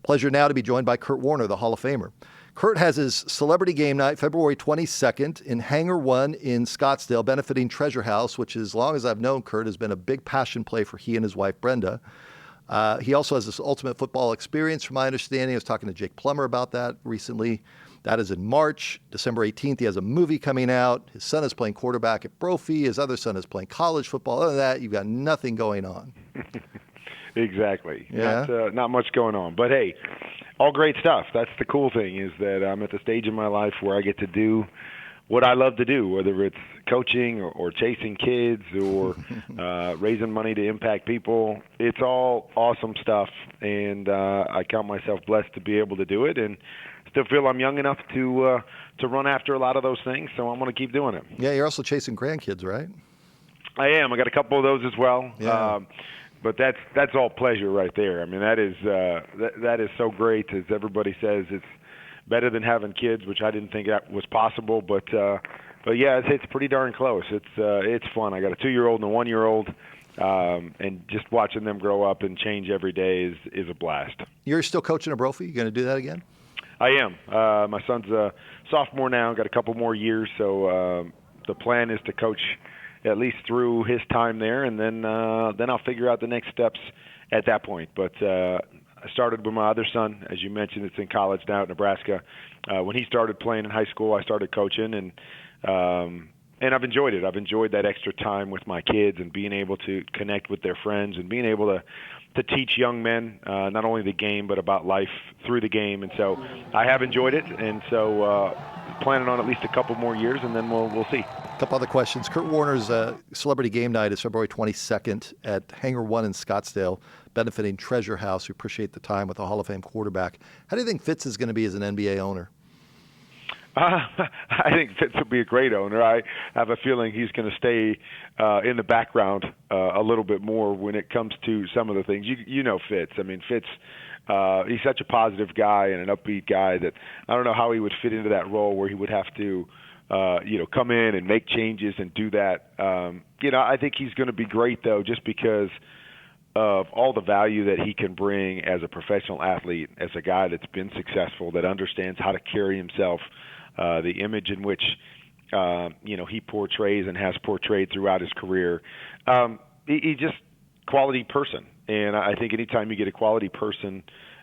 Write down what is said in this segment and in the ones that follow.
Pleasure now to be joined by Kurt Warner, the Hall of Famer. Kurt has his celebrity game night February 22nd in Hangar 1 in Scottsdale, benefiting Treasure House, which, as long as I've known Kurt, has been a big passion play for he and his wife, Brenda. He also has this ultimate football experience, from my understanding. I was talking to Jake Plummer about that recently. That is in March. December 18th, he has a movie coming out. His son is playing quarterback at Brophy. His other son is playing college football. Other than that, you've got nothing going on. Exactly. Yeah. Not much going on. But, hey, all great stuff. That's the cool thing, is that I'm at the stage in my life where I get to do what I love to do, whether it's coaching or chasing kids or raising money to impact people. It's all awesome stuff, and I count myself blessed to be able to do it, and still feel I'm young enough to run after a lot of those things, so I'm going to keep doing it. Yeah, you're also chasing grandkids, right? I am. I got a couple of those as well. Yeah. But that's all pleasure right there. I mean, that is so great. As everybody says, it's better than having kids, which I didn't think that was possible. But yeah, it's pretty darn close. It's fun. I got a 2-year-old and a 1-year-old, and just watching them grow up and change every day is a blast. You're still coaching at Brophy? You going to do that again? I am. My son's a sophomore now. Got a couple more years, so the plan is to coach at least through his time there, and then I'll figure out the next steps at that point. But I started with my other son, as you mentioned. It's in college now at Nebraska. When he started playing in high school, I started coaching, and I've enjoyed it. I've enjoyed that extra time with my kids and being able to connect with their friends and being able to teach young men not only the game but about life through the game. And so I have enjoyed it, and so planning on at least a couple more years, and then we'll see. A couple other questions. Kurt Warner's celebrity game night is February 22nd at Hangar 1 in Scottsdale, benefiting Treasure House. We appreciate the time with the Hall of Fame quarterback. How do you think Fitz is going to be as an NBA owner? I think Fitz will be a great owner. I have a feeling he's going to stay in the background a little bit more when it comes to some of the things. You know Fitz. I mean, Fitz, he's such a positive guy and an upbeat guy that I don't know how he would fit into that role where he would have to come in and make changes and do that. I think he's going to be great, though, just because of all the value that he can bring as a professional athlete, as a guy that's been successful, that understands how to carry himself, the image in which, he portrays and has portrayed throughout his career. He's just quality person. And I think anytime you get a quality person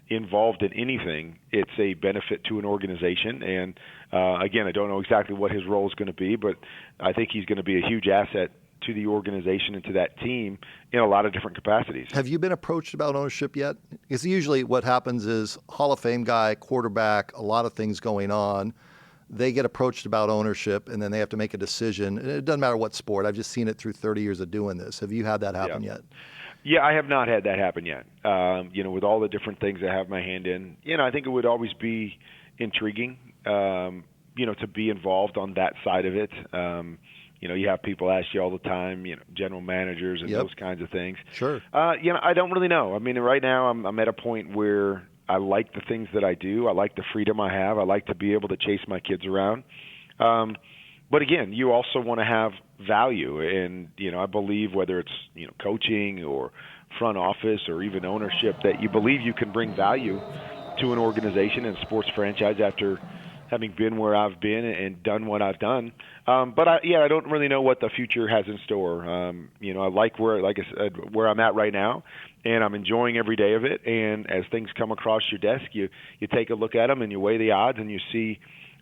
involved in anything, it's a benefit to an organization. And again, I don't know exactly what his role is going to be, but I think he's going to be a huge asset to the organization and to that team in a lot of different capacities. Have you been approached about ownership yet? Because usually what happens is Hall of Fame guy, quarterback, a lot of things going on. They get approached about ownership, and then they have to make a decision. And it doesn't matter what sport. I've just seen it through 30 years of doing this. Have you had that happen yet? Yeah, I have not had that happen yet. With all the different things I have my hand in, I think it would always be intriguing, to be involved on that side of it. You have people ask you all the time, general managers and those kinds of things. Sure. I don't really know. I mean, right now I'm at a point where I like the things that I do. I like the freedom I have. I like to be able to chase my kids around. But again, you also want to have value, and I believe whether it's coaching or front office or even ownership, that you believe you can bring value to an organization and sports franchise after having been where I've been and done what I've done. But I don't really know what the future has in store. I like I said, where I'm at right now, and I'm enjoying every day of it. And as things come across your desk, you take a look at them and you weigh the odds and you see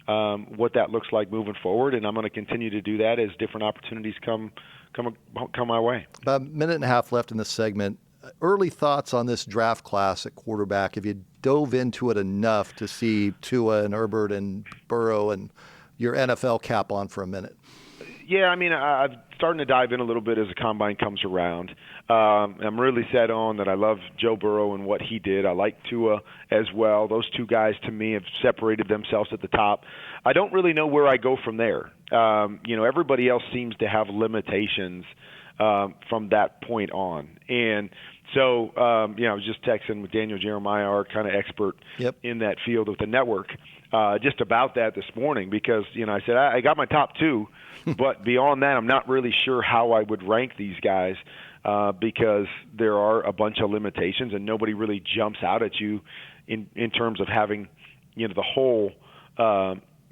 what that looks like moving forward. And I'm going to continue to do that as different opportunities come my way. About a minute and a half left in this segment. Early thoughts on this draft class at quarterback. Have you dove into it enough to see Tua and Herbert and Burrow and your NFL cap on for a minute? Yeah, I mean, I'm starting to dive in a little bit as the combine comes around. I'm really set on that I love Joe Burrow and what he did. I like Tua as well. Those two guys, to me, have separated themselves at the top. I don't really know where I go from there. Everybody else seems to have limitations from that point on. And so, I was just texting with Daniel Jeremiah, our kind of expert in that field with the network, just about that this morning because, I said, I got my top two, but beyond that, I'm not really sure how I would rank these guys because there are a bunch of limitations and nobody really jumps out at you in terms of having, the whole,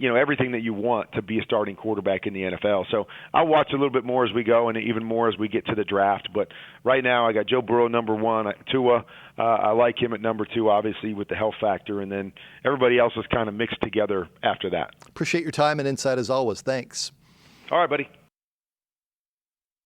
everything that you want to be a starting quarterback in the NFL. So I'll watch a little bit more as we go and even more as we get to the draft. But right now I got Joe Burrow number 1, Tua. I like him at number 2, obviously, with the health factor. And then everybody else is kind of mixed together after that. Appreciate your time and insight as always. Thanks. All right, buddy.